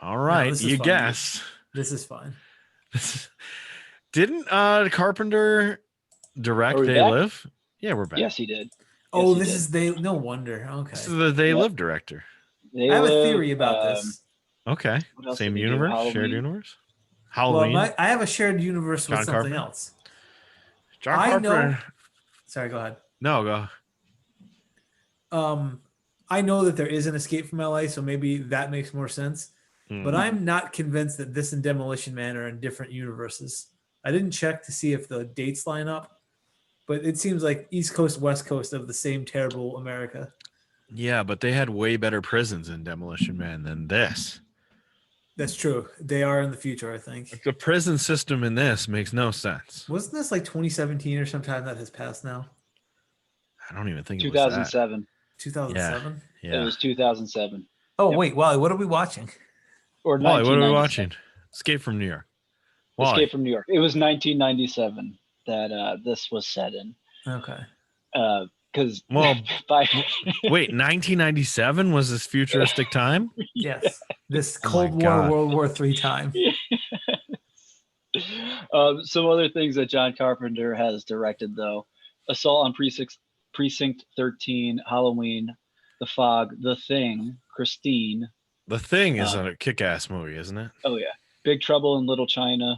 All No, right, this is you fine. guess. This is fine. Didn't Carpenter direct Are we They back? Live? Yeah, we're back. Yes, he did. Oh, he this did. is they. No wonder. This Okay. is the They Yep. Live director. They I have a Live, theory about this. Okay. What else Same did he do? universe, shared Halloween? universe. Well, Halloween. I have a shared universe with John something Carpenter? else. John I Carpenter. know. Sorry, go ahead. No, go. I know that there is an Escape from LA, so maybe that makes more sense. But Mhm. I'm not convinced that this and Demolition Man are in different universes. I didn't check to see if the dates line up, but it seems like East Coast, West Coast of the same terrible America. Yeah, but they had way better prisons in Demolition Man than this. That's true. They are in the future, I think. The prison system in this makes no sense. Wasn't this like 2017 or sometime that has passed now? I don't even think it was that. 2007. 2007? It Yeah. was 2007. Oh, Yep. wait, Wally, what are we watching? Or Wally, what are we 1997. watching? Escape from New York. Wally. Escape from New York. It was 1997 that this was set in. Okay. Because Well, by Wait, 1997 was this futuristic time? Yes. This Oh my Cold War, God. World War III time. Some other things that John Carpenter has directed, though: Assault on Precinct 13, Halloween, The Fog, The Thing, Christine. The Thing is a kick-ass movie, isn't it? Oh yeah, Big Trouble in Little China,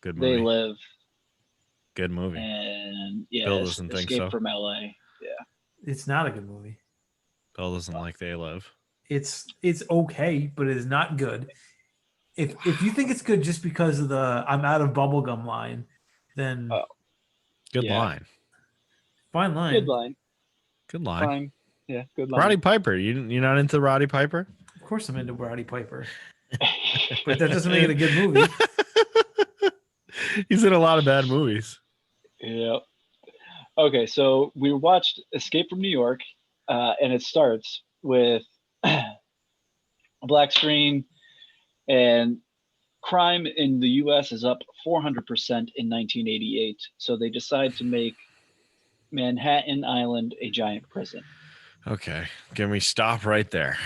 Good They movie. Live, Good movie. and yeah, Bill doesn't think Escape so. from LA. Yeah, It's not a good movie. Bill doesn't like They Live. It's okay, but it is not good. If you think it's good just because of the "I'm out of bubblegum" line, then Good Yeah. line. fine line. good line. Good line. Fine. Yeah, good line. Roddy Piper. You're not into Roddy Piper? Of course, I'm into Roddy Piper, but that doesn't make it a good movie. He's in a lot of bad movies. Yep. Okay, so we watched Escape from New York, and it starts with a black screen, and crime in the U.S. is up 400% in 1988. So they decide to make Manhattan Island a giant prison. Okay. Can we stop right there?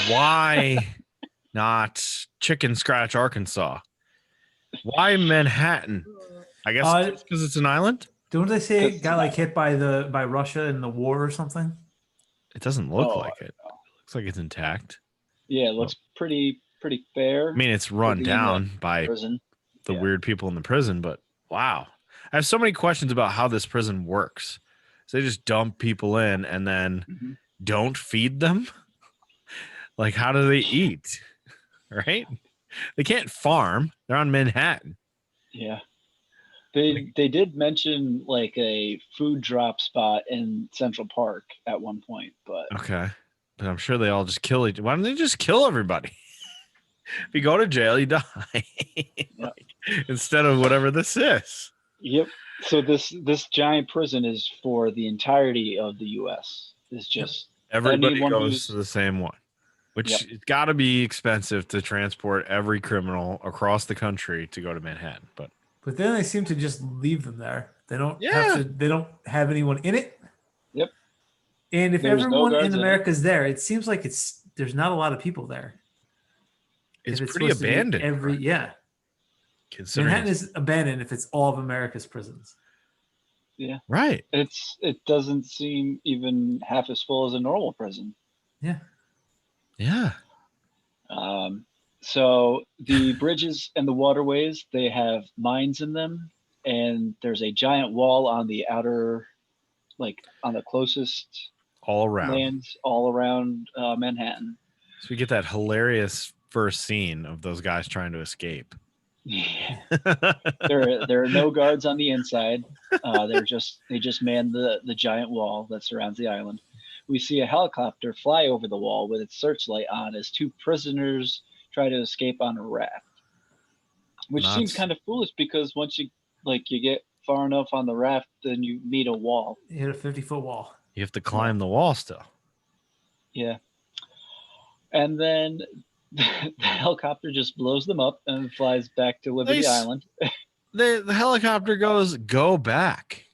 Why not Chicken Scratch, Arkansas? Why Manhattan? I guess because it's an island? Don't they say it got like hit by Russia in the war or something? It doesn't look Oh, like it. Looks like it's intact. Yeah, it looks pretty fair. I mean, it's run being in down by prison. the Yeah. weird people in the prison, but wow. I have so many questions about how this prison works. So they just dump people in and then Mhm. don't feed them? Like, how do they eat? Right? They can't farm. They're on Manhattan. Yeah. They did mention like a food drop spot in Central Park at one point, but Okay. But I'm sure they all just kill each. Why don't they just kill everybody? If you go to jail, you die. Like, instead of whatever this is. yep. So this giant prison is for the entirety of the U.S. It's just Everybody anyone goes who's- to the same one, which Yep. it's got to be expensive to transport every criminal across the country to go to Manhattan. But But then they seem to just leave them there. They don't Yeah. have to. They don't have anyone in it. Yep. And if There's no everyone guards in in it. America is there, it seems like there's not a lot of people there. it's If pretty supposed to be abandoned. Considering Manhattan is abandoned if it's all of America's prisons. right. it doesn't seem even half as full as a normal prison. Yeah. Yeah. So the bridges and the waterways, they have mines in them, and there's a giant wall on the outer, like on the closest All around. lands all around Manhattan. So we get that hilarious first scene of those guys trying to escape. There are no guards on the inside. They just man the giant wall that surrounds the island. We see a helicopter fly over the wall with its searchlight on as two prisoners try to escape on a raft, which seems Nuts. kind of foolish because once you get far enough on the raft, then you meet a wall. You hit a 50-foot wall. You have to climb the wall still. Yeah, and then the helicopter just blows them up and flies back to Liberty Nice. Island. The helicopter goes, go back.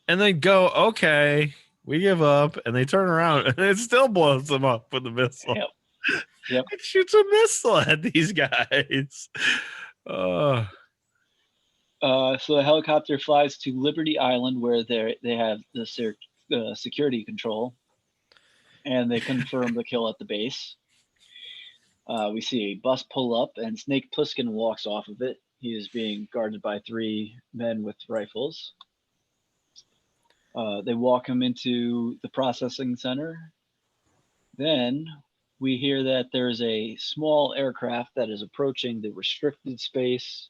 And they go, okay, we give up. And they turn around and it still blows them up with the missile. Yep. Yep. It shoots a missile at these guys. So the helicopter flies to Liberty Island, where they have the security control, and they confirm the kill at the base. We see a bus pull up, and Snake Plissken walks off of it. He is being guarded by 3 men with rifles. They walk him into the processing center. Then we hear that there's a small aircraft that is approaching the restricted space.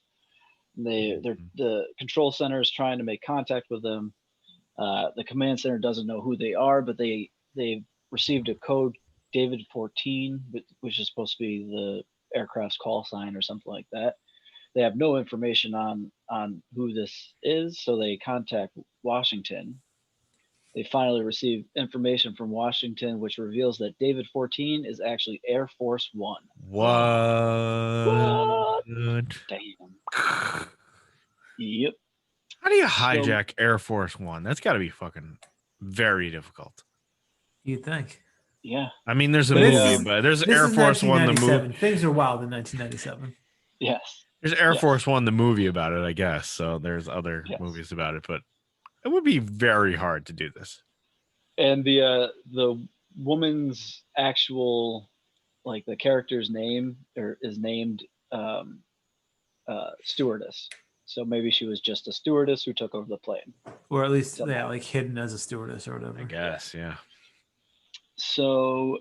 The control center is trying to make contact with them. The command center doesn't know who they are, but they've received a code David 14, which is supposed to be the aircraft's call sign or something like that. They have no information on who this is, so they contact Washington. They finally receive information from Washington, which reveals that David 14 is actually Air Force One. What? Damn. Yep. How do you hijack Air Force One? That's got to be fucking very difficult. You'd think. Yeah. I mean, there's a But movie, but there's Air Force One, the movie. Things are wild in 1997. Yes. There's Air Force One, the movie about it, I guess. So there's other movies about it, but it would be very hard to do this. And the woman's actual, like, the character's name is named stewardess. So maybe she was just a stewardess who took over the plane, or at least like hidden as a stewardess or whatever. I guess, yeah. So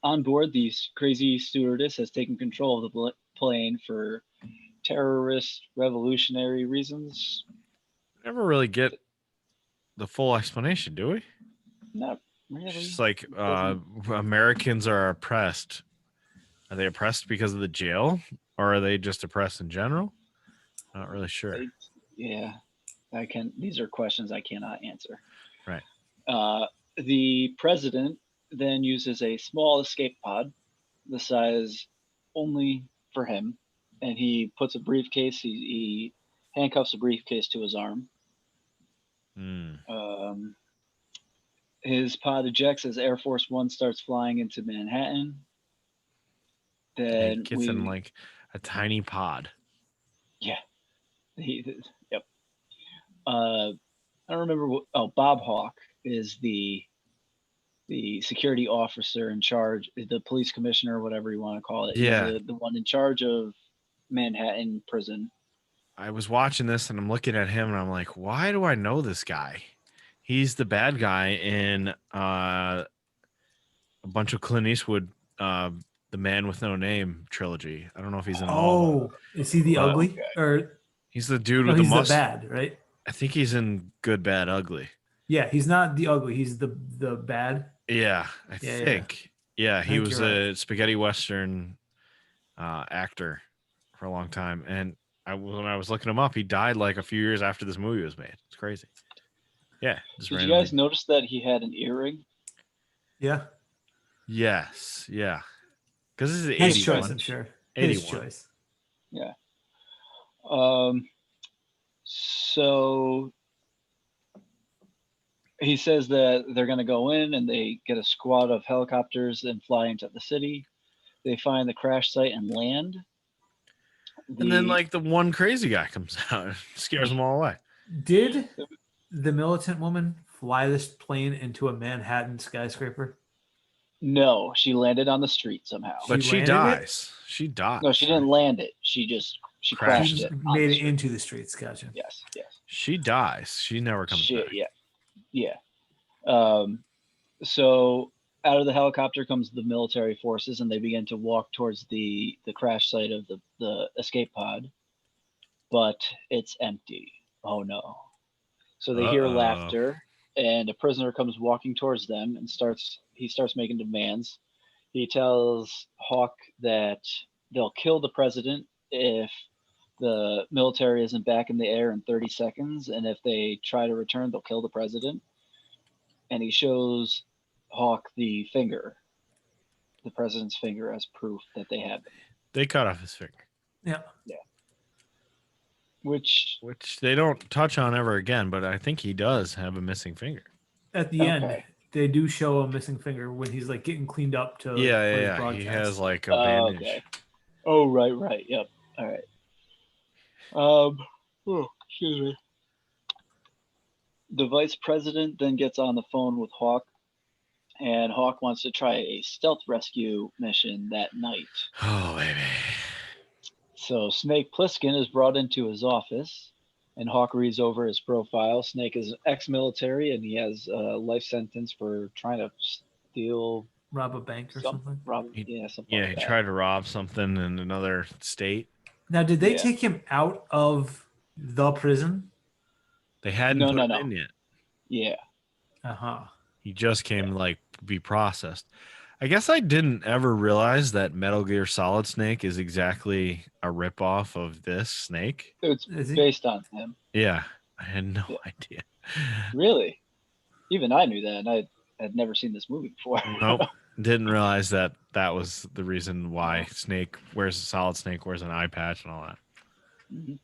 on board, the crazy stewardess has taken control of the plane for terrorist revolutionary reasons. Never really get the full explanation, do we? Not really. It's just like Americans are oppressed. Are they oppressed because of the jail, or are they just oppressed in general? Not really sure. These are questions I cannot answer. Right. The president then uses a small escape pod, the size only for him, and he puts a briefcase. He handcuffs a briefcase to his arm. His pod ejects as Air Force One starts flying into Manhattan. Then he gets in like a tiny pod. Yeah. Yep. I don't remember Bob Hawk is the security officer in charge, the police commissioner, whatever you want to call it. Yeah. He's the one in charge of Manhattan prison. I was watching this and I'm looking at him and I'm like, why do I know this guy? He's the bad guy in a bunch of Clint Eastwood, The Man with No Name trilogy. I don't know if he's in all of them. Is he the ugly? Okay. Or he's the dude with the mustache? Bad, right? I think he's in Good, Bad, Ugly. Yeah, he's not the ugly. He's the bad. Yeah, I think. Yeah, he was a spaghetti western actor for a long time. And when I was looking him up, he died like a few years after this movie was made. It's crazy. Yeah. Did you guys notice that he had an earring? Yeah. Yes. Yeah. Because this is 81. His choice, I'm sure. 81. His choice. Yeah. So he says that they're going to go in and they get a squad of helicopters and fly into the city. They find the crash site and land. And then like the one crazy guy comes out and scares them all away. Did the militant woman fly this plane into a Manhattan skyscraper? No, she landed on the street somehow. But she dies. She died. No, she didn't land it. She crashed it. Made it into the streets. Gotcha. Yes. She dies. She never comes back. Yeah. So out of the helicopter comes the military forces, and they begin to walk towards the crash site of the escape pod, but it's empty. Oh no. So they hear laughter, and a prisoner comes walking towards them and starts making demands. He tells Hawk that they'll kill the president if the military isn't back in the air in 30 seconds, and if they try to return, they'll kill the president. And he shows Hawk the finger, the president's finger, as proof that they have it. They cut off his finger. Yeah. Which they don't touch on ever again, but I think he does have a missing finger. At the end, they do show a missing finger when he's like getting cleaned up to Yeah, for his yeah, yeah. He broadcast. has like a Oh, bandage. okay. Oh, right. Yep. All right. Excuse me. The vice president then gets on the phone with Hawk, and Hawk wants to try a stealth rescue mission that night. Oh, baby. So Snake Plissken is brought into his office, and Hawk reads over his profile. Snake is ex-military, and he has a life sentence for trying to steal, rob a bank or something. something Yeah, like he that. tried to rob something in another state. Now, did they Yeah. take him out of the prison? They hadn't No, put no, him no. in yet. Yeah. Uh-huh. He just came to like be processed. I guess I didn't ever realize that Metal Gear Solid Snake is exactly a ripoff of this Snake. It's Is he? based on him. Yeah, I had no Yeah. idea. Really? Even I knew that, and I had never seen this movie before. Nope, didn't realize that was the reason why Snake wears Solid Snake wears an eye patch and all that. Mhm.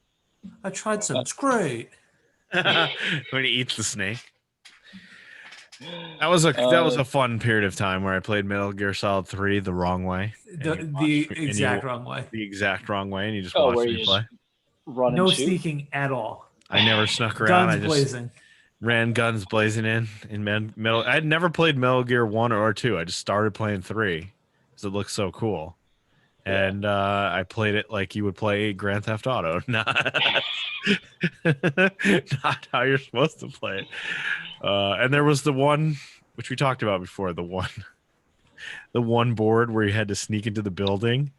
I tried some. It's great. When he eats the snake. That was a fun period of time where I played Metal Gear Solid 3 the wrong way. The exact wrong way. The exact wrong way, and you just Oh, watched where me you play. just run No and shoot? sneaking at all. I never snuck around. Guns I just blazing. ran guns blazing in Metal. I had never played Metal Gear 1 or 2. I just started playing 3 because it looked so cool. Yeah. And I played it like you would play Grand Theft Auto, not how you're supposed to play it. And there was the one which we talked about before, the one board where you had to sneak into the building,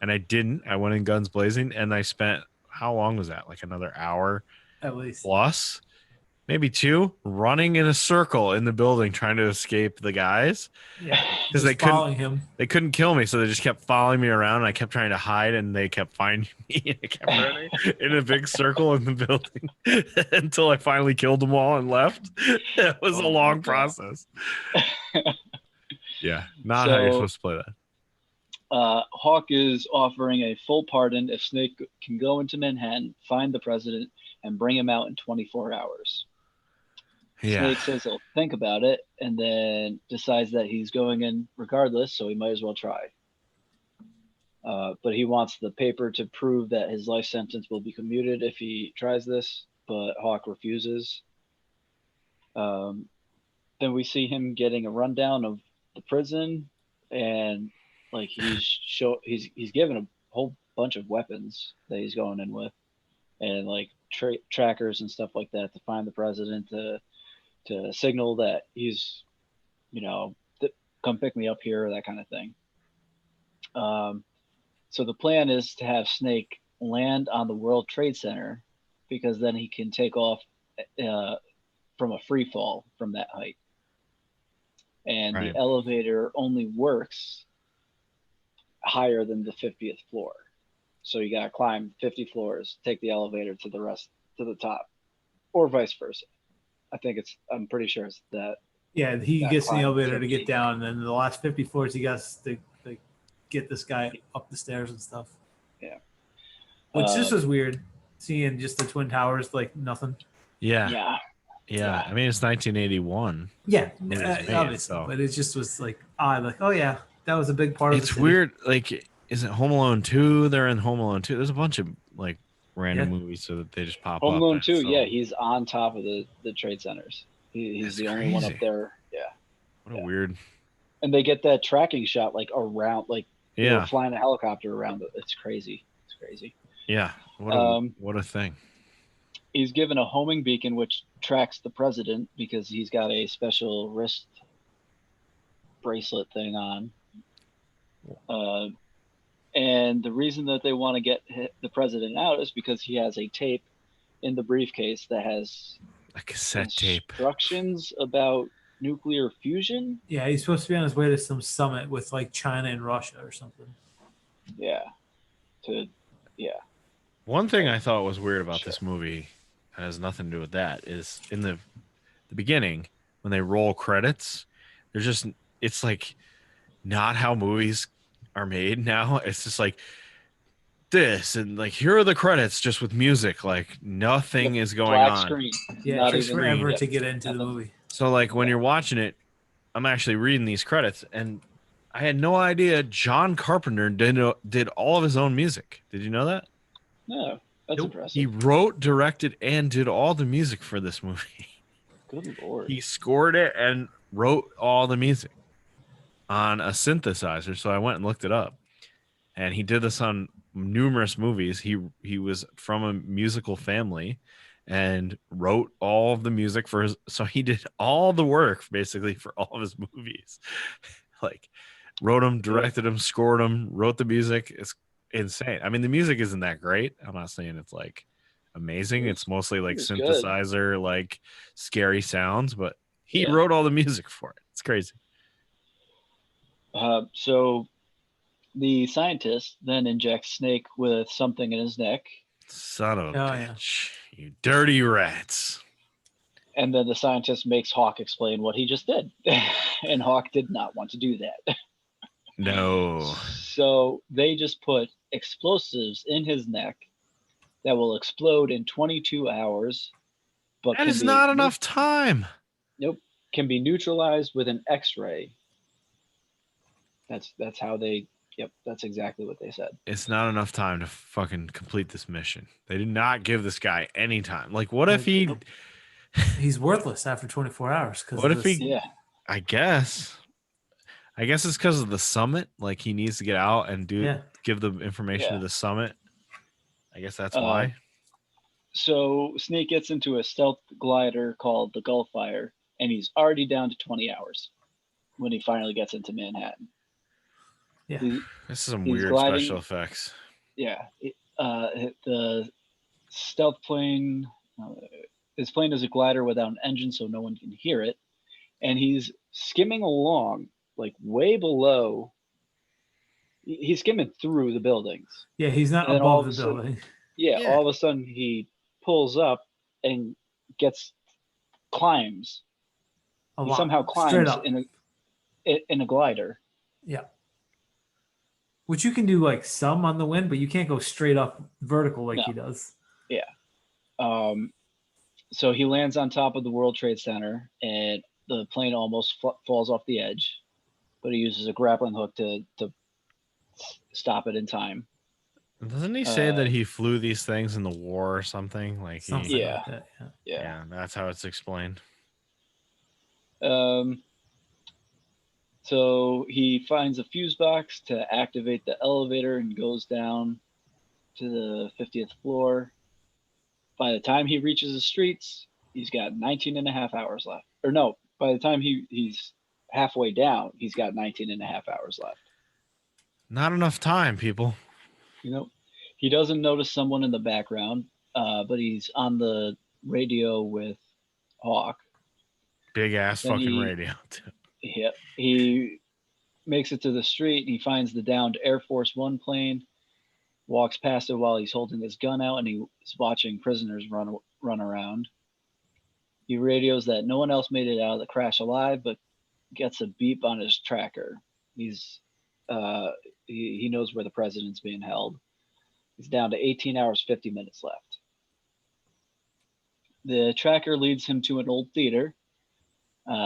and I didn't. I went in guns blazing, and I spent, how long was that? Like another hour At least. plus, maybe 2, running in a circle in the building trying to escape the guys. Yeah. 'Cause Just they couldn't- following him. They couldn't kill me, so they just kept following me around, and I kept trying to hide, and they kept finding me, and I kept running in a big circle in the building until I finally killed them all and left. It was a Oh my long God. process. Yeah, not how you're So- supposed to play that. Hawk is offering a full pardon if Snake can go into Manhattan, find the president, and bring him out in 24 hours. Yeah, Snake says he'll think about it and then decides that he's going in regardless, so he might as well try. But he wants the paper to prove that his life sentence will be commuted if he tries this, but Hawk refuses. Then we see him getting a rundown of the prison, and like he's given a whole bunch of weapons that he's going in with, and like trackers and stuff like that to find the president, to signal that he's, come pick me up here, that kind of thing. So the plan is to have Snake land on the World Trade Center, because then he can take off from a free fall from that height. And Right. the elevator only works higher than the 50th floor. So you got to climb 50 floors, take the elevator to the top, or vice versa. I'm pretty sure it's that. Yeah, he That gets in the climb elevator to 50. get down, and then the last 50 floors he gets to get this guy up the stairs and stuff. Yeah. Which this was weird, seeing just the Twin Towers like nothing. yeah. Yeah. I mean, it's 1981. Yeah, It was made, obviously, so. but it just was like odd. Like, oh yeah, that was a big part of It's the city. weird. Like, is it Home Alone 2? They're in Home Alone 2. There's a bunch of like random Yeah. movies so that they just pop Home up. Alone and 2, so- yeah, he's on top of the trade centers. He's That's the only one up crazy. there. Yeah. What a Yeah. weird. And they get that tracking shot like around, like they were Yeah. flying a helicopter around it. It's crazy. It's crazy. Yeah. What a thing. He's given a homing beacon which tracks the president because he's got a special wrist bracelet thing on. And the reason that they want to get the president out is because he has a tape in the briefcase that has A cassette tape. instructions about nuclear fusion. Yeah, he's supposed to be on his way to some summit with like China and Russia or something. Yeah. One thing I thought was weird about Sure. this movie has nothing to do with that is in the beginning when they roll credits, it's like not how movies are made now. It's just like this and like here are the credits just with music, like nothing is going Black on. screen. Yeah, Not it takes even forever read it. to get into the Nothing. movie. So like when you're watching it, I'm actually reading these credits, and I had no idea John Carpenter did all of his own music. Did you know that? No, that's Nope. impressive. He wrote, directed, and did all the music for this movie. Good lord. He scored it and wrote all the music on a synthesizer. So I went and looked it up, and he did this on numerous movies. He was from a musical family and wrote all of the music for his, so he did all the work basically for all of his movies. Like wrote them, directed them, scored them, wrote the music. It's insane. I mean, the music isn't that great. I'm not saying it's like amazing. It's mostly like It's good. synthesizer, like scary sounds, but he Yeah. wrote all the music for it. It's crazy. So the scientist then injects Snake with something in his neck, Son of a Oh, yeah. bitch. You dirty rats. and then the scientist makes Hawk explain what he just did. And Hawk did not want to do that. No. So they just put explosives in his neck that will explode in 22 hours. But That is not enough time. Nope. Can be neutralized with an X-ray. That's how they. Yep, that's exactly what they said. It's not enough time to fucking complete this mission. They did not give this guy any time. Like, what if he? Nope. He's worthless after 24 hours. What if he? Yeah. I guess it's because of the summit. Like, he needs to get out and give the information to the summit. I guess that's why. So Snake gets into a stealth glider called the Gulfire, and he's already down to 20 hours when he finally gets into Manhattan. Yeah. This is some he's weird gliding- special effects. Yeah. The stealth plane, his plane is a glider without an engine, so no one can hear it. And he's skimming along, like way below. He's skimming through the buildings. Yeah, he's not And then all above of the a sudden- building. Yeah, all of a sudden he pulls up and climbs. A He lot. somehow Straight climbs up. in a glider. Yeah. Which you can do like some on the wind, but you can't go straight up vertical like No. he does. So he lands on top of the World Trade Center, and the plane almost falls off the edge, but he uses a grappling hook to stop it in time. Doesn't he say that he flew these things in the war or something? Like, Something Yeah. like that. Yeah. yeah, that's how it's explained. So he finds a fuse box to activate the elevator and goes down to the 50th floor. By the time he reaches the streets, he's got 19 and a half hours left. Or no, by the time he's halfway down, he's got 19 and a half hours left. Not enough time, people. You know, he doesn't notice someone in the background, but he's on the radio with Hawk. Big ass Then fucking he- radio. Yep. He makes it to the street and he finds the downed Air Force One plane, walks past it while he's holding his gun out, and he's watching prisoners run around. He radios that no one else made it out of the crash alive, but gets a beep on his tracker. He's he knows where the president's being held. He's down to 18 hours, 50 minutes left. The tracker leads him to an old theater.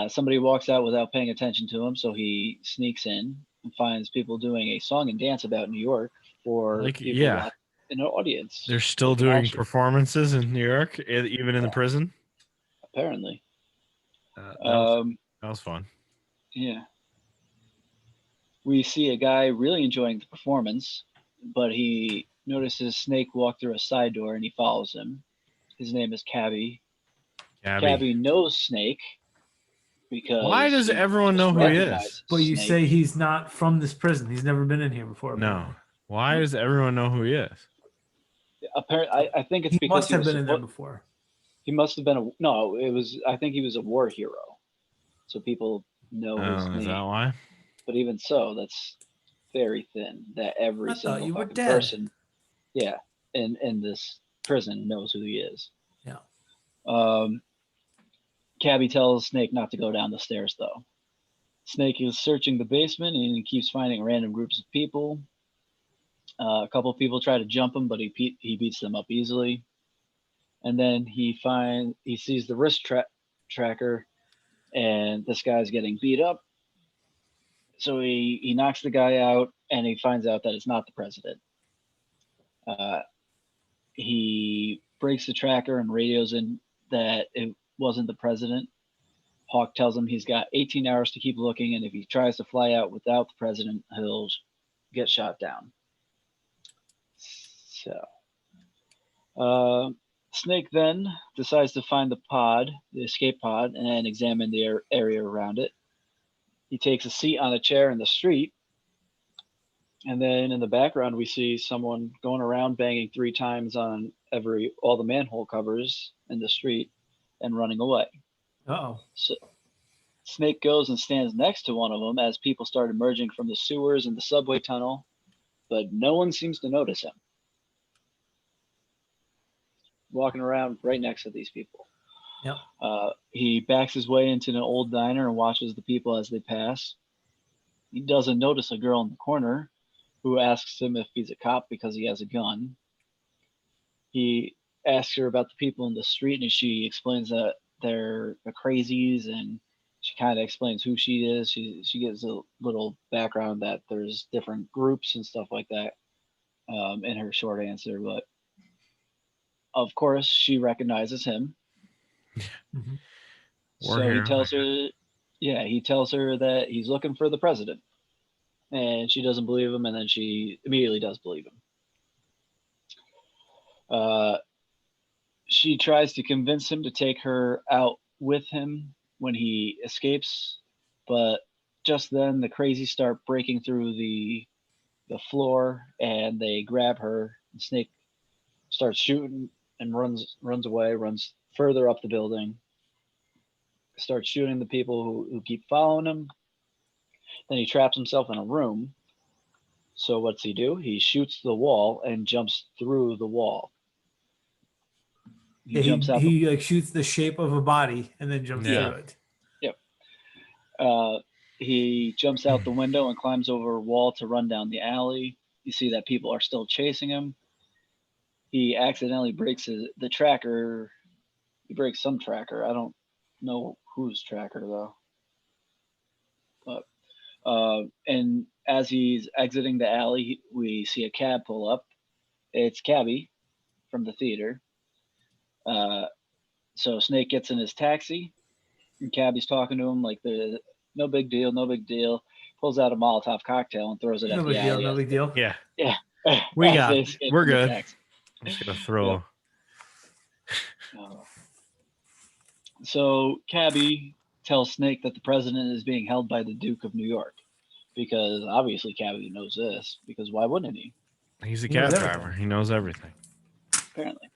Somebody walks out without paying attention to him, so he sneaks in and finds people doing a song and dance about New York for Like, people yeah. in the audience. They're still Like an doing auction, performances in New York, even in the prison. apparently. That was fun. Yeah. We see a guy really enjoying the performance, but he notices Snake walk through a side door and he follows him. His name is Cabby. Cabby knows Snake because Why does everyone know who he is? recognizes But you Snake. say he's not from this prison. He's never been in here before. No. Why does everyone know who he is? Apparently, I think it's He because must have was been in there suppo- before. He must have been I think he was a war hero, so people know his Oh, name. is that why? But even so, that's very thin. That every I thought single you were fucking dead. person, in this prison knows who he is. Yeah. Cabby tells Snake not to go down the stairs, though. Snake is searching the basement and he keeps finding random groups of people. A couple of people try to jump him, but he beats them up easily. And then he sees the wrist tracker and this guy's getting beat up. So he knocks the guy out, and he finds out that it's not the president. He breaks the tracker and radios in that it wasn't the president. Hawk tells him he's got 18 hours to keep looking, and if he tries to fly out without the president, he'll get shot down. So, Snake then decides to find the escape pod, and examine the area around it. He takes a seat on a chair in the street, and then in the background we see someone going around banging 3 times on all the manhole covers in the street and running away. Uh-oh. So Snake goes and stands next to one of them as people start emerging from the sewers and the subway tunnel, but no one seems to notice him. Walking around right next to these people. Yep. He backs his way into an old diner and watches the people as they pass. He doesn't notice a girl in the corner who asks him if he's a cop because he has a gun. He asks her about the people in the street, and she explains that they're the crazies, and she kind of explains who she is. She gives a little background that there's different groups and stuff like that in her short answer, but of course she recognizes him. Mm-hmm. So he tells her that he's looking for the president, and she doesn't believe him, and then she immediately does believe him. She tries to convince him to take her out with him when he escapes, but just then the crazies start breaking through the floor, and they grab her. And Snake starts shooting and runs away, runs further up the building, starts shooting the people who keep following him. Then he traps himself in a room. So what's he do? He shoots the wall and jumps through the wall. He like shoots the shape of a body and then jumps through it. Yep. He jumps out the window and climbs over a wall to run down the alley. You see that people are still chasing him. He accidentally breaks the tracker. He breaks some tracker. I don't know whose tracker though. But and as he's exiting the alley, we see a cab pull up. It's Cabby from the theater. So Snake gets in his taxi, and Cabby's talking to him like no big deal, no big deal. Pulls out a Molotov cocktail and throws it at the alley. No big deal. Yeah. We're good. I'm just gonna throw. So Cabby tells Snake that the president is being held by the Duke of New York, because obviously Cabby knows this, because why wouldn't he? He's a cab driver. He knows everything. Apparently.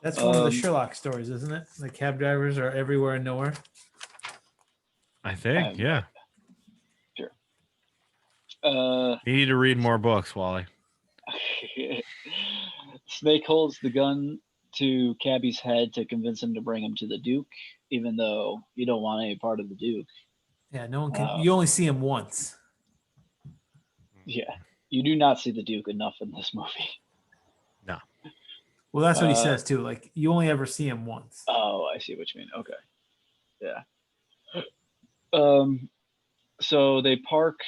That's one of the Sherlock stories, isn't it? The cab drivers are everywhere and nowhere. I think, yeah. Sure. You need to read more books, Wally. Snake holds the gun to Cabby's head to convince him to bring him to the Duke, even though you don't want any part of the Duke. Yeah, no one can. You only see him once. Yeah, you do not see the Duke enough in this movie. No. Well, that's what he says too. Like, you only ever see him once. Oh, I see what you mean. Okay. Yeah. So they park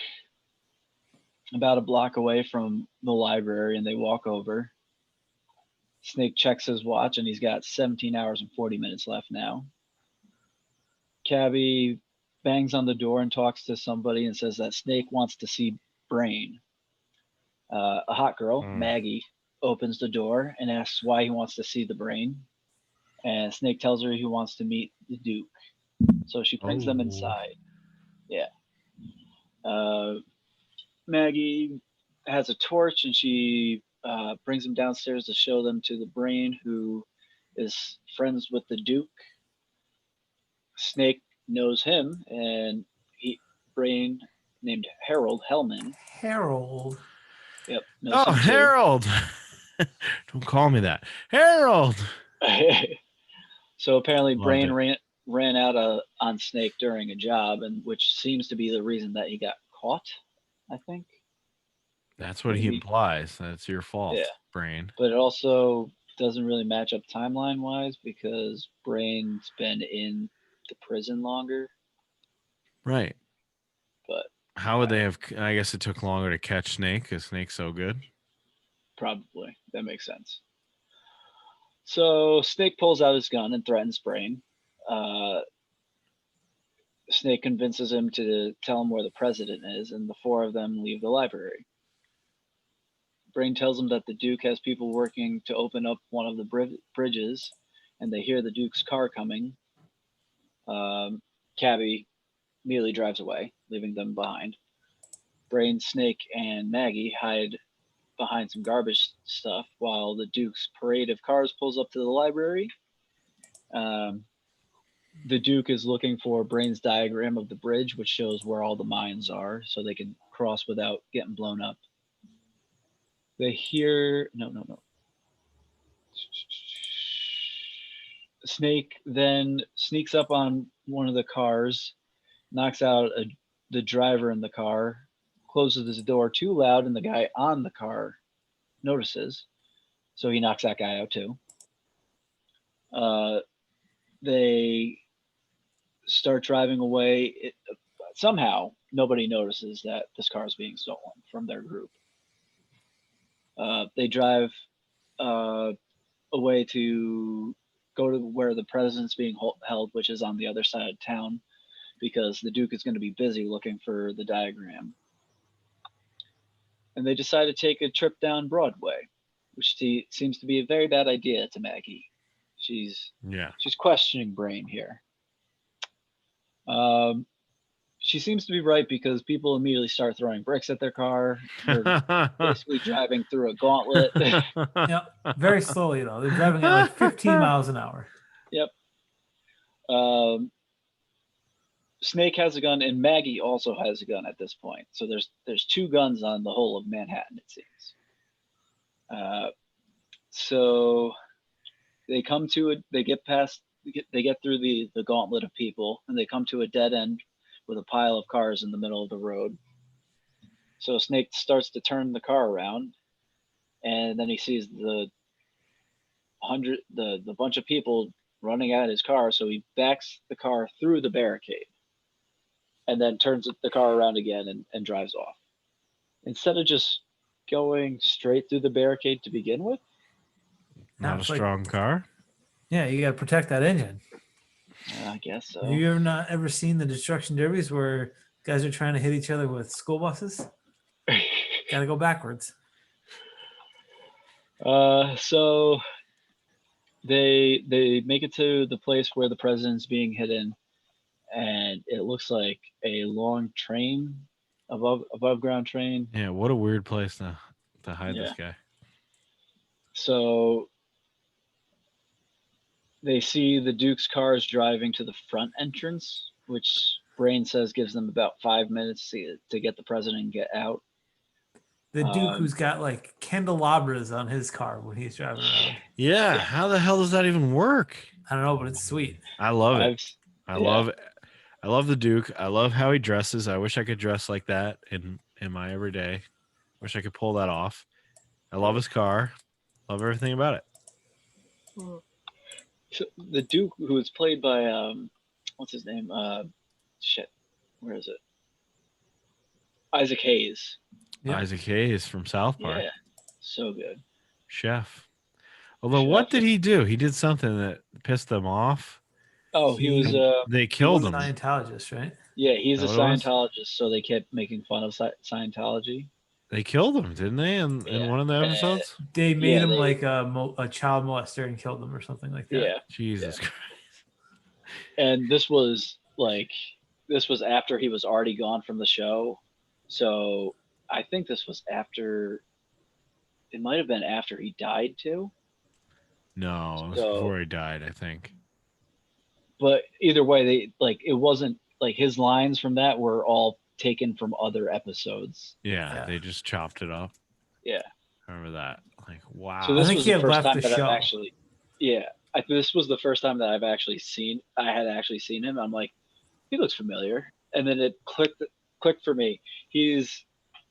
about a block away from the library, and they walk over. Snake checks his watch, and he's got 17 hours and 40 minutes left now. Cabby bangs on the door and talks to somebody and says that Snake wants to see Brain. A hot girl, Maggie, opens the door and asks why he wants to see the Brain. And Snake tells her he wants to meet the Duke. So she brings them inside. Yeah. Maggie has a torch, and she brings him downstairs to show them to the Brain, who is friends with the Duke. Snake knows him, and Brain, named Harold Hellman. Harold. Yep. Oh, Harold. Don't call me that. Harold. So apparently Brain ran out on Snake during a job, and which seems to be the reason that he got caught, I think. That's what he implies. That's your fault, Brain. But it also doesn't really match up timeline-wise, because Brain's been in the prison longer. Right. But How would they have? I guess it took longer to catch Snake because Snake's so good. probably that makes sense. So Snake pulls out his gun and threatens Brain. Snake convinces him to tell him where the president is, and the four of them leave the library. Brain tells him that the Duke has people working to open up one of the bridges, and they hear the Duke's car coming. Cabby immediately drives away, leaving them behind. Brain, Snake, and Maggie hide behind some garbage stuff while the Duke's parade of cars pulls up to the library. The Duke is looking for Brain's diagram of the bridge, which shows where all the mines are, so they can cross without getting blown up. They hear no. Snake then sneaks up on one of the cars, knocks out the driver in the car, closes his door too loud, and the guy on the car notices, so he knocks that guy out too. They start driving away. Somehow, nobody notices that this car is being stolen from their group. They drive away to go to where the president's being held, which is on the other side of town, because the Duke is going to be busy looking for the diagram. And they decide to take a trip down Broadway, which seems to be a very bad idea to Maggie. She's questioning Brain here. She seems to be right because people immediately start throwing bricks at their car. They're basically driving through a gauntlet. Yep, very slowly though. They're driving at like 15 miles an hour. Yep. Snake has a gun, and Maggie also has a gun at this point. So there's two guns on the whole of Manhattan, it seems. So they come to it. They get through the gauntlet of people, and they come to a dead end with a pile of cars in the middle of the road. So Snake starts to turn the car around, and then he sees the bunch of people running at his car. So he backs the car through the barricade, and then turns the car around again and drives off. Instead of just going straight through the barricade to begin with. Not a strong car. Yeah, you got to protect that engine. I guess so. Have you ever seen the destruction derbies where guys are trying to hit each other with school buses? Got to go backwards. So they make it to the place where the president's being hidden, and it looks like a long train, above ground train. Yeah, what a weird place to hide this guy. So they see the Duke's cars driving to the front entrance, which Brain says gives them about 5 minutes to get the president and get out. The Duke who's got like candelabras on his car when he's driving around. Yeah, how the hell does that even work? I don't know, but it's sweet. I love it. I love the Duke. I love how he dresses. I wish I could dress like that in my everyday. Wish I could pull that off. I love his car. Love everything about it. So the Duke, who is played by what's his name? Where is it? Isaac Hayes. Yeah. Isaac Hayes from South Park. Yeah, so good. Chef. Although, what did he do? He did something that pissed them off. Oh, he was. They killed him. Scientologist, right? Yeah, he's a Scientologist, so they kept making fun of Scientology. They killed him, didn't they? In one of the episodes, they made him like a child molester and killed him or something like that. Yeah, Jesus Christ. And this was after he was already gone from the show, so I think this was after. It might have been after he died too. No, it was before he died, I think. But either way, it wasn't like his lines from that were all taken from other episodes. Yeah, they just chopped it up. Yeah, I remember that. Like, wow. So this was the first time that I've actually. Yeah, this was the first time that I had actually seen him. I'm like, he looks familiar, and then it clicked for me. He's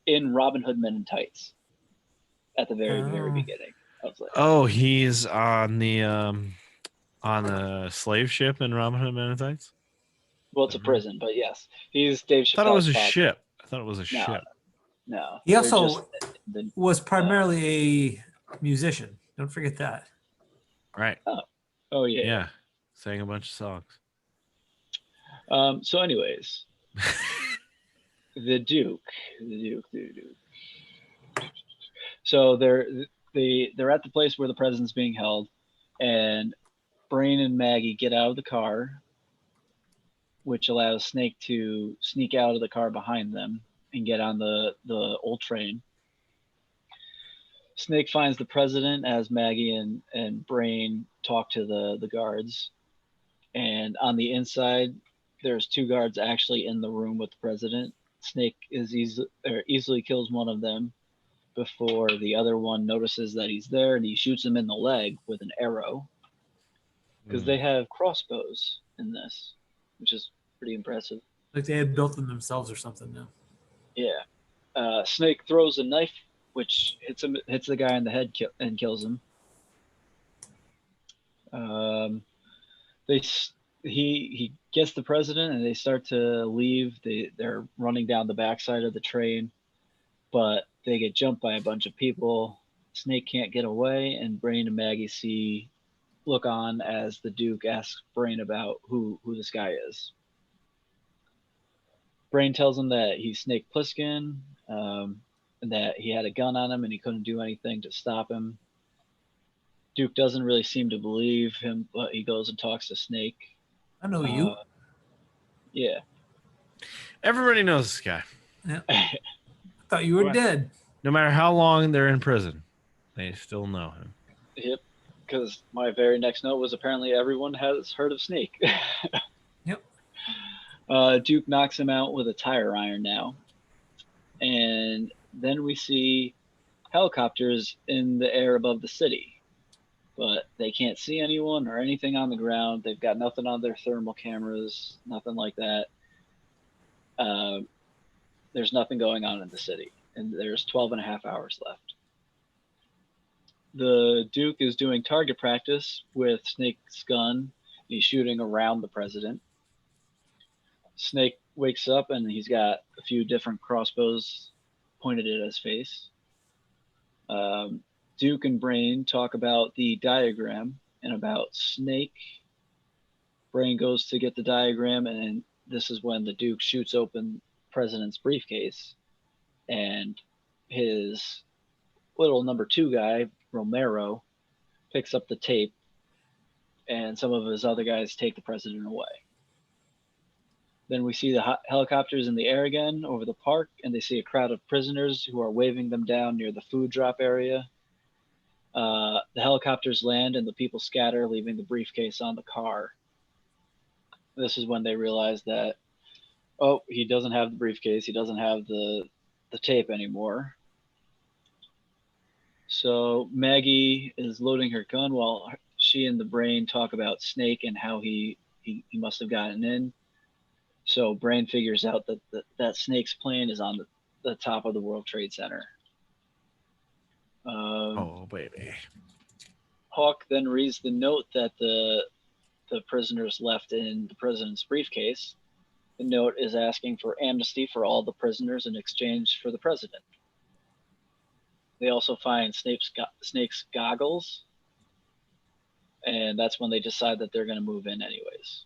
in Robin Hood Men in Tights at the very beginning. I was like, oh, he's on the slave ship in Robin Hood Men in Tights. Well, it's a prison, but yes, he's Dave Chappelle's I thought it was a father. ship. I thought it was a No, ship. no. He they're also just the, was primarily a musician. Don't forget that. Right. oh yeah. Yeah. Sang a bunch of songs. So, anyways, the Duke. So they're at the place where the president's being held, and Brain and Maggie get out of the car, which allows Snake to sneak out of the car behind them and get on the old train. Snake finds the president as Maggie and Brain talk to the guards, and on the inside, there's two guards actually in the room with the president. Snake is easily kills one of them before the other one notices that he's there, and he shoots him in the leg with an arrow, because they have crossbows in this, which is pretty impressive. Like they had built them themselves or something. Now. Yeah. Snake throws a knife, which hits the guy in the head and kills him. He gets the president, and they start to leave. They're running down the backside of the train, but they get jumped by a bunch of people. Snake can't get away, and Brain and Maggie look on as the Duke asks Brain about who this guy is. Brain tells him that he's Snake Plissken, and that he had a gun on him and he couldn't do anything to stop him. Duke doesn't really seem to believe him, but he goes and talks to Snake. I know you. Yeah. Everybody knows this guy. Yeah. I thought you were dead. No matter how long they're in prison, they still know him. Yep. Because my very next note was apparently everyone has heard of Snake. Yep. Duke knocks him out with a tire iron now. And then we see helicopters in the air above the city. But they can't see anyone or anything on the ground. They've got nothing on their thermal cameras, nothing like that. There's nothing going on in the city. And there's 12 and a half hours left. The Duke is doing target practice with Snake's gun. He's shooting around the president. Snake wakes up and he's got a few different crossbows pointed at his face. Duke and Brain talk about the diagram and about Snake. Brain goes to get the diagram, and this is when the Duke shoots open the president's briefcase, and his little number 2 guy, Romero, picks up the tape, and some of his other guys take the president away. Then we see the helicopters in the air again over the park, and they see a crowd of prisoners who are waving them down near the food drop area. The helicopters land, and the people scatter, leaving the briefcase on the car. This is when they realize that, oh, he doesn't have the briefcase, he doesn't have the tape anymore. So Maggie is loading her gun while she and the Brain talk about Snake and how he must have gotten in. So Brain figures out that Snake's plane is on the top of the World Trade Center. Oh, baby. Hawk then reads the note that the prisoners left in the president's briefcase. The note is asking for amnesty for all the prisoners in exchange for the president. They also find Snake's goggles, and that's when they decide that they're going to move in anyways.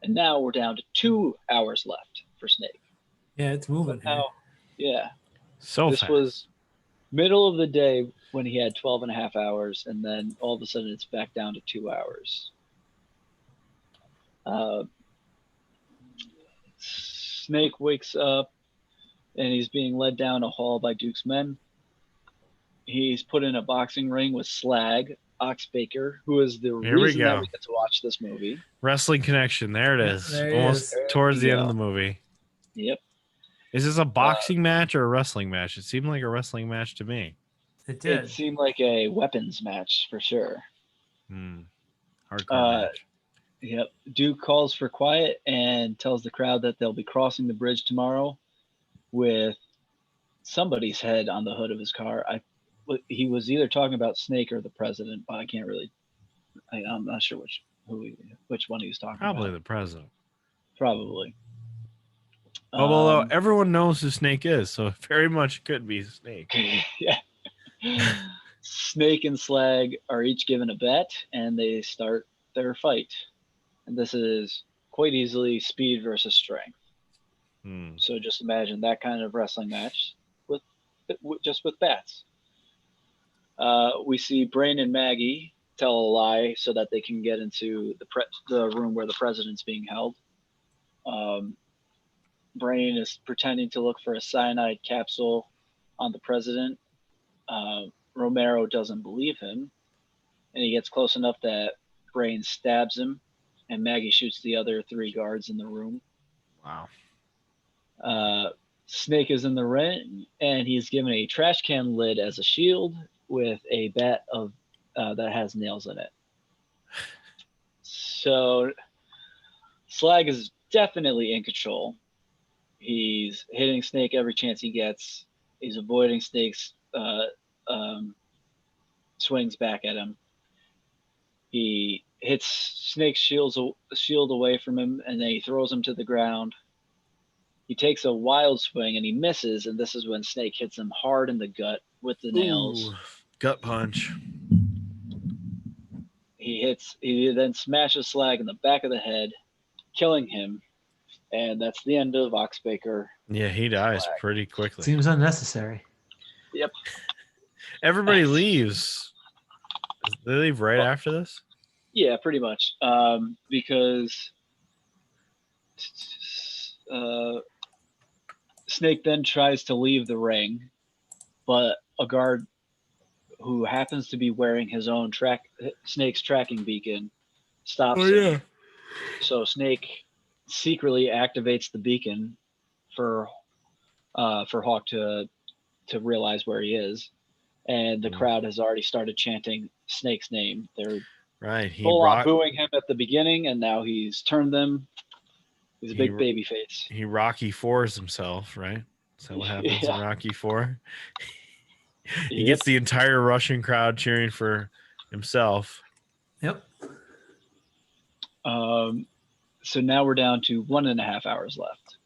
And now we're down to 2 hours left for Snake. Yeah, it's moving. Yeah. So this fast. was middle of the day when he had 12 and a half hours, and then all of a sudden it's back down to 2 hours. Snake wakes up, and he's being led down a hall by Duke's men. He's put in a boxing ring with Slag, Ox Baker, who is the reason that we get to watch this movie. Wrestling Connection. There it is. There Almost towards the end of the movie. Yep. Is this a boxing match or a wrestling match? It seemed like a wrestling match to me. It did. It seemed like a weapons match for sure. Hardcore match. Yep. Duke calls for quiet and tells the crowd that they'll be crossing the bridge tomorrow with somebody's head on the hood of his car. He was either talking about Snake or the president, but I can't really. I'm not sure which one he was talking about. Probably the president. Probably. Although everyone knows who Snake is, so it very much could be Snake. Yeah. Snake and Slag are each given a bet, and they start their fight. And this is quite easily speed versus strength. So just imagine that kind of wrestling match with just with bats. We see Brain and Maggie tell a lie so that they can get into the room where the president's being held. Brain is pretending to look for a cyanide capsule on the president. Romero doesn't believe him, and he gets close enough that Brain stabs him, and Maggie shoots the other 3 guards in the room. Wow. Snake is in the ring, and he's given a trash can lid as a shield with a bat of that has nails in it. So Slag is definitely in control. He's hitting Snake every chance he gets. He's avoiding Snake's swings back at him. He hits Snake's shield away from him, and then he throws him to the ground. He takes a wild swing, and he misses, and this is when Snake hits him hard in the gut with the nails. Ooh, gut punch. He then smashes Slag in the back of the head, killing him, and that's the end of Oxbaker. Yeah, he dies pretty quickly. Seems unnecessary. Yep. Everybody leaves. They leave right after this? Yeah, pretty much. Because Snake then tries to leave the ring, but a guard who happens to be wearing his own Snake's tracking beacon stops him. So Snake secretly activates the beacon for Hawk to realize where he is, and the crowd has already started chanting Snake's name. They're full on booing him at the beginning, and now he's turned them. He's a big baby face. He Rocky IVs himself, right? Is that what happens in Rocky IV? He gets the entire Russian crowd cheering for himself. Yep. So now we're down to 1.5 hours left.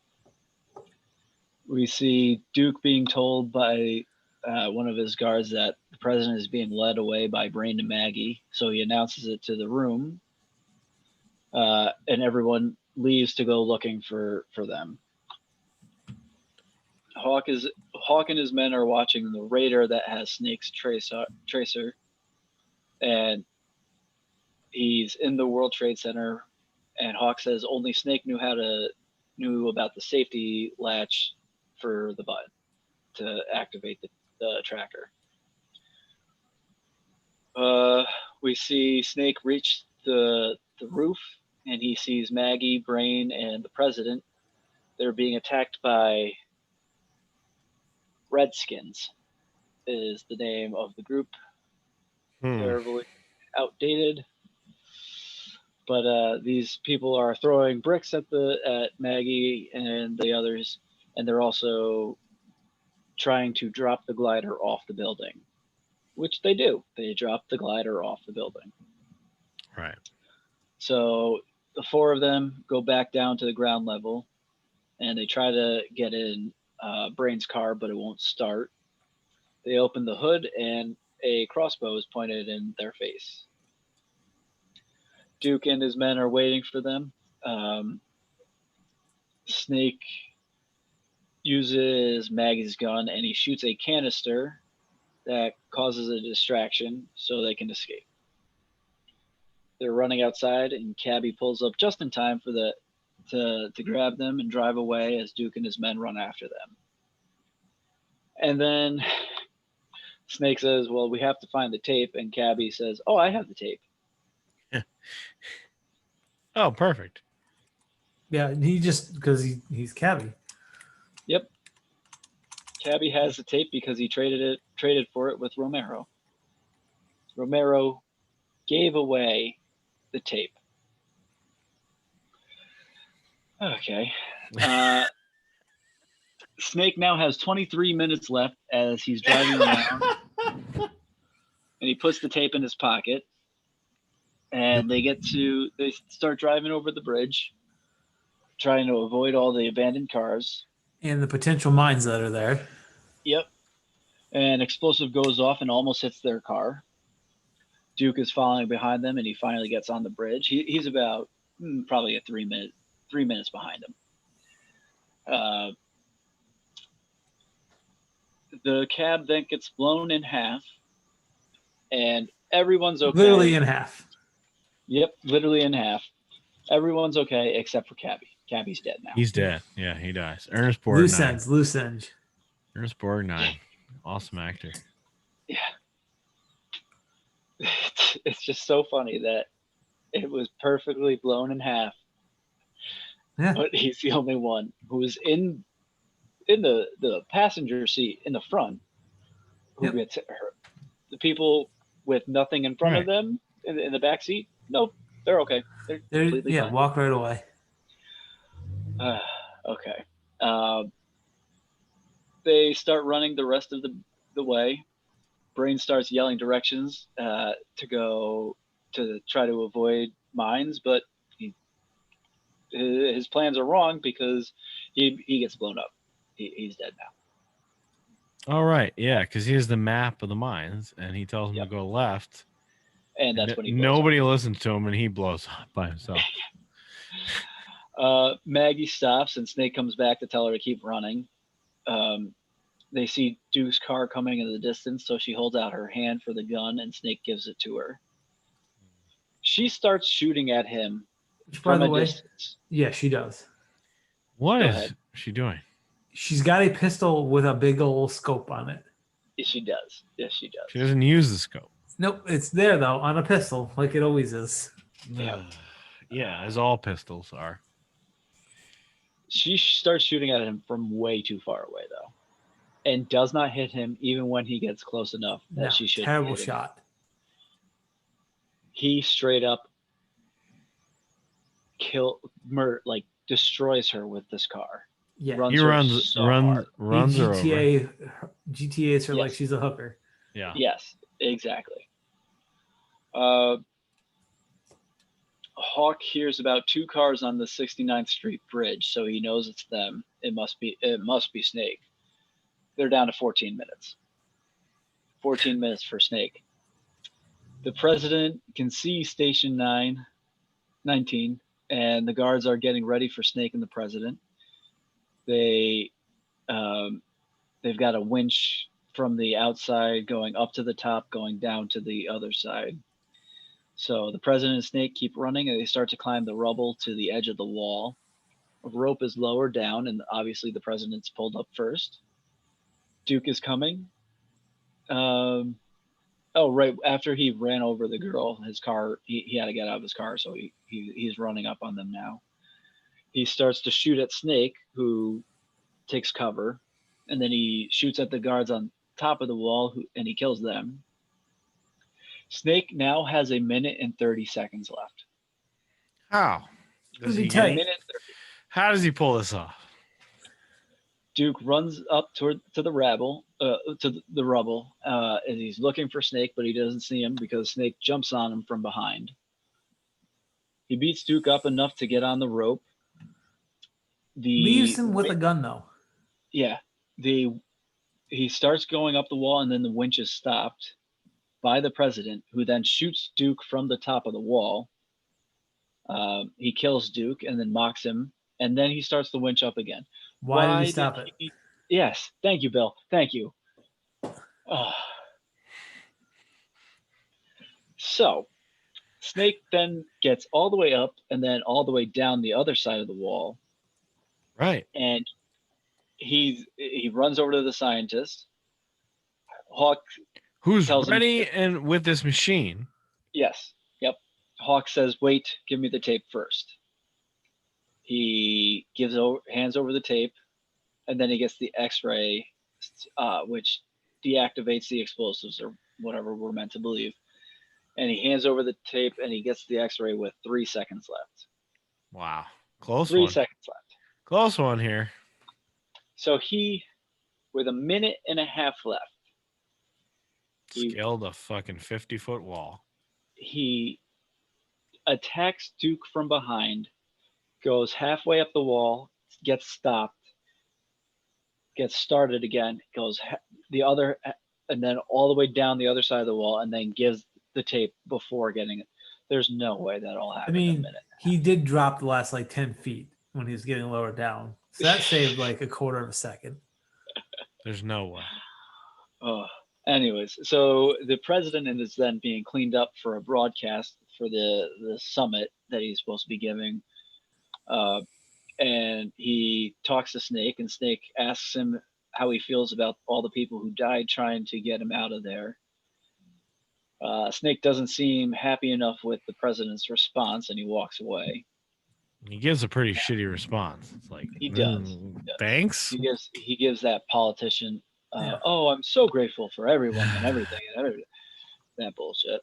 We see Duke being told by one of his guards that the president is being led away by Brain and Maggie. So he announces it to the room, and everyone leaves to go looking for them. Hawk and his men are watching the Raider that has Snake's tracer, and he's in the World Trade Center. And Hawk says only Snake knew about the safety latch for the button to activate the tracker. We see Snake reach the roof, and he sees Maggie, Brain, and the president. They're being attacked by Redskins, is the name of the group. Terribly outdated. But these people are throwing bricks at Maggie and the others, and they're also trying to drop the glider off the building, which they do. They drop the glider off the building. Right. So the 4 of them go back down to the ground level, and they try to get in Brain's car, but it won't start. They open the hood, and a crossbow is pointed in their face. Duke and his men are waiting for them. Snake uses Maggie's gun, and he shoots a canister that causes a distraction so they can escape. They're running outside, and Cabby pulls up just in time for to grab them and drive away as Duke and his men run after them. And then Snake says, well, we have to find the tape, and Cabby says, oh, I have the tape. Oh, perfect. Yeah, he just because he's Cabby. Yep. Cabby has the tape because he traded for it with Romero. Romero gave away the tape. Okay. Snake now has 23 minutes left as he's driving around, and he puts the tape in his pocket. And they start driving over the bridge. trying to avoid all the abandoned cars. And the potential mines that are there. Yep. An explosive goes off and almost hits their car. Duke is following behind them, and he finally gets on the bridge. He's about probably a 3 minutes behind him. The cab then gets blown in half, and everyone's okay. Literally in half. Yep, literally in half. Everyone's okay except for Cabby. Cabby's dead now. He's dead. Yeah, he dies. Ernest Loose Borgnine. ends, loose ends. Ernest Borgnine. Awesome actor. Yeah. It's just so funny that it was perfectly blown in half. Yeah. But he's the only one who was in the passenger seat in the front who gets hurt. The people with nothing in front of them in the back seat, nope, they're okay. They're completely fine. Walk right away. Okay. They start running the rest of the way. Brain starts yelling directions to go to try to avoid mines, but his plans are wrong because he gets blown up. He's dead now. All right, yeah, because he has the map of the mines, and he tells him to go left. And that's when he blows nobody up. listens to him, and he blows up by himself. Maggie stops, and Snake comes back to tell her to keep running. They see Duke's car coming in the distance, so she holds out her hand for the gun, and Snake gives it to her. She starts shooting at him from a distance. Yeah, she does. What is she doing? She's got a pistol with a big old scope on it. Yes, she does. Yes, she does. She doesn't use the scope. Nope, it's there though on a pistol, like it always is. Yeah, as all pistols are. She starts shooting at him from way too far away, though, and does not hit him even when he gets close enough that she should. Terrible shot. He straight up destroys her with this car. Yeah, He runs her over. GTA's her like she's a hooker. Yeah. Yes, exactly. Hawk hears about two cars on the 69th Street Bridge, so he knows it's them. It must be Snake. They're down to 14 minutes. 14 minutes for Snake. The president can see Station 19, and the guards are getting ready for Snake and the president. They've got a winch from the outside going up to the top, going down to the other side. So the president and Snake keep running, and they start to climb the rubble to the edge of the wall. A rope is lowered down, and obviously the president's pulled up first. Duke is coming. Right after he ran over the girl, his car, he had to get out of his car, so he's running up on them now. He starts to shoot at Snake, who takes cover, and then he shoots at the guards on top of the wall, and he kills them. Snake now has 1 minute and 30 seconds left. How? How does he pull this off? Duke runs up to the rubble, and he's looking for Snake, but he doesn't see him because Snake jumps on him from behind. He beats Duke up enough to get on the rope. Leaves him with a gun, though. Yeah. He starts going up the wall, and then the winch is stopped by the president, who then shoots Duke from the top of the wall. He kills Duke and then mocks him, and then he starts the winch up again. Why did he stop it? Yes. Thank you, Bill. Thank you. So Snake then gets all the way up and then all the way down the other side of the wall. Right. And he runs over to the scientist. Hawk, who's ready and with this machine. Yes. Yep. Hawk says, "Wait, give me the tape first." He hands over the tape, and then he gets the X-ray, which deactivates the explosives or whatever we're meant to believe. And he hands over the tape, and he gets the X-ray with 3 seconds left. Wow. Close 3 one. seconds left. Close one here. So with 1.5 minutes left, scaled a fucking 50-foot wall. He attacks Duke from behind, goes halfway up the wall, gets stopped, gets started again, goes the other, and then all the way down the other side of the wall, and then gives the tape before getting it. There's no way that all happened in a minute. He did drop the last like 10 feet when he was getting lower down. So that saved like a quarter of a second. There's no way. Oh, anyways, so the president is then being cleaned up for a broadcast for the summit that he's supposed to be giving. And he talks to Snake, and Snake asks him how he feels about all the people who died trying to get him out of there. Snake doesn't seem happy enough with the president's response, and he walks away. He gives a pretty shitty response. It's like He does. Thanks. He gives that politician, "Oh, I'm so grateful for everyone and everything and everything." That bullshit.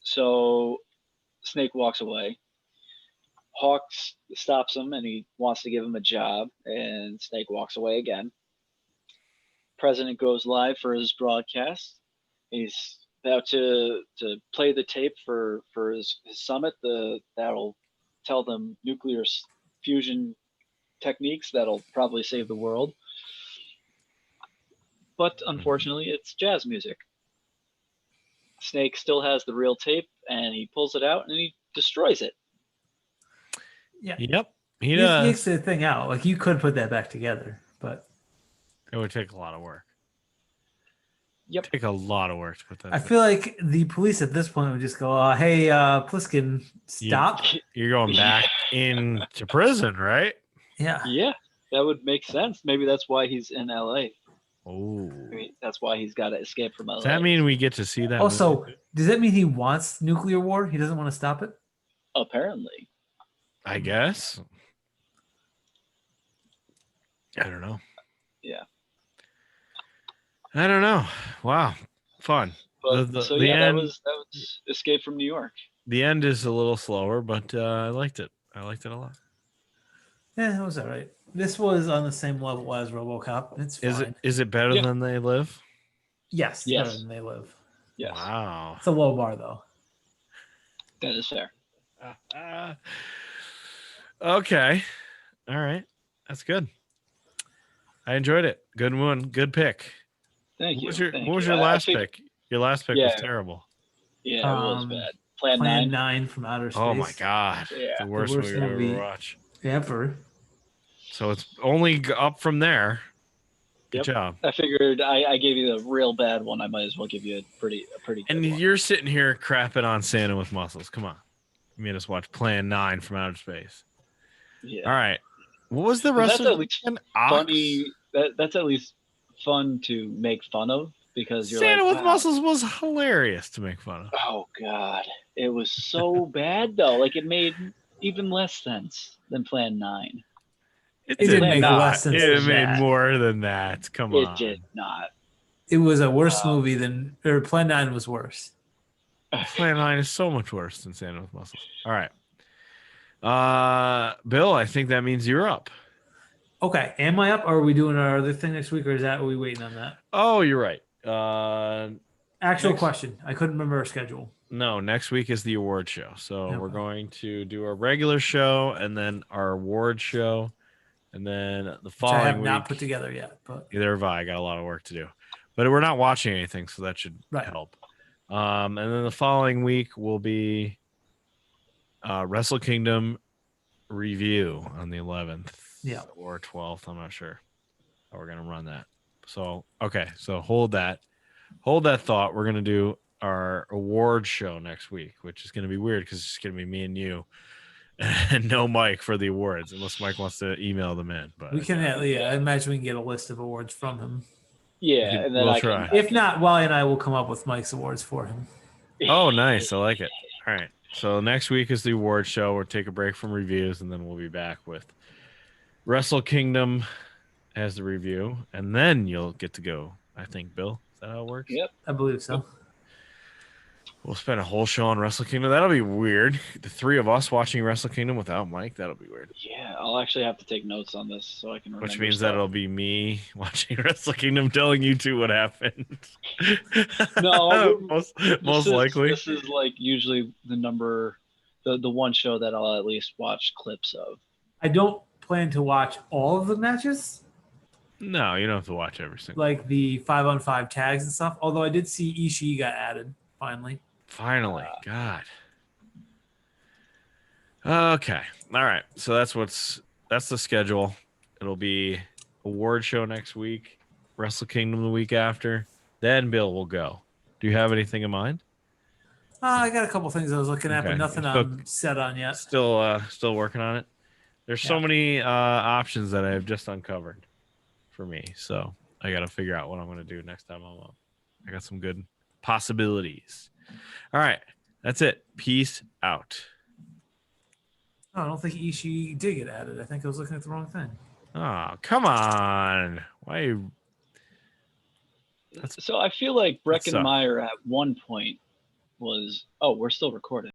So Snake walks away. Hawks stops him and he wants to give him a job, and Snake walks away again. President goes live for his broadcast. He's about to play the tape for his summit. That'll tell them nuclear fusion techniques that'll probably save the world. But unfortunately, it's jazz music. Snake still has the real tape, and he pulls it out and he destroys it. Yeah. Yep. He He does. takes the thing out. Like you could put that back together, but It would take a lot of work. Yep. Take a lot of work to put that. I feel like the police at this point would just go, "Hey, Pliskin, stop." You're going back into prison, right? Yeah. Yeah, that would make sense. Maybe that's why he's in LA. Oh. I mean, that's why he's got to escape from LA. Does that mean we get to see that? Also, movie? does that mean he wants nuclear war? He doesn't want to stop it? Apparently. I guess. I don't know. Yeah. I don't know. Wow. Fun. But The that end- was Escape from New York. The end is a little slower, but I liked it. I liked it a lot. Yeah, it was all right. This was on the same level as RoboCop. It's fine. Is it better Yeah. than They Live? Yes, Yes. better than They Live. Yes, Wow. It's a low bar though. that is fair. Okay. All right. That's good. I enjoyed it. Good one. Good pick. Thank you. What was your last pick? Your last pick was Yeah. terrible. Yeah, it was Um, bad. Plan Plan 9. 9 from Outer Space. Oh my god. Yeah. The worst, worst movie movie. we ever watched. Ever. So it's only up from there. Good Yep. job. I figured I gave you the real bad one. I might as well give you a pretty good And one. you're sitting here crapping on Santa with muscles. Come on. You made us watch Plan 9 from Outer Space. Yeah. All right. What was the That's rest at of least it? funny. That's at least fun to make fun of because you're Santa like, with wow. muscles was hilarious to make fun of. Oh God, it was so bad though. Like it made even less sense than Plan 9. It didn't did make not. less sense It than made that. more than that. Come It on. did not. It was a worse movie than, or Plan 9 was worse. Plan 9 is so much worse than Santa with muscles. All right. Bill, I think that means you're up. Okay, am I up? Or are we doing our other thing next week, or are we waiting on that? Oh, you're right. Actual Next- question. I couldn't remember our schedule. No, next week is the award show. So Okay. we're going to do our regular show and then our award show. And then the Which following I have week, not put together yet, but either have I. Got a lot of work to do. But we're not watching anything, so that should Right. help. And then the following week will be Wrestle Kingdom review on the 11th Yeah. or 12th. I'm not sure how we're going to run that. So, okay. So hold that thought. We're going to do our award show next week, which is going to be weird because it's going to be me and you and no Mike for the awards, unless Mike wants to email them in. But we can, I imagine we can get a list of awards from him. Yeah, and then We'll I try. can. If not, Wally and I will come up with Mike's awards for him. Oh, nice. I like it. All right. So next week is the award show. We'll take a break from reviews, and then we'll be back with Wrestle Kingdom as the review, and then you'll get to go. I think, Bill. Is that how it works? Yep. I believe so. We'll spend a whole show on Wrestle Kingdom. That'll be weird. The three of us watching Wrestle Kingdom without Mike. That'll be weird. Yeah, I'll actually have to take notes on this so I can remember. Which means stuff. that it'll be me watching Wrestle Kingdom, telling you two what happened. No, most likely. This is like usually the the one show that I'll at least watch clips of. I don't plan to watch all of the matches, No, you don't have to watch every single. like the 5-on-5 tags and stuff. Although I did see Ishii got added finally. Finally, God. Okay, all right. So that's the schedule. It'll be award show next week, Wrestle Kingdom the week after. Then Bill will go. Do you have anything in mind? I got a couple things I was looking at, Okay. but nothing So- I'm set on yet. Still working on it. There's so Yeah. many options that I have just uncovered for me. So I got to figure out what I'm going to do next time I'm up. I got some good possibilities. All right. That's it. Peace out. No, I don't think Ishii did get added. I think I was looking at the wrong thing. Oh, come on. Why? So I feel like That sucked. Breckenmeyer at one point was. Oh, we're still recording.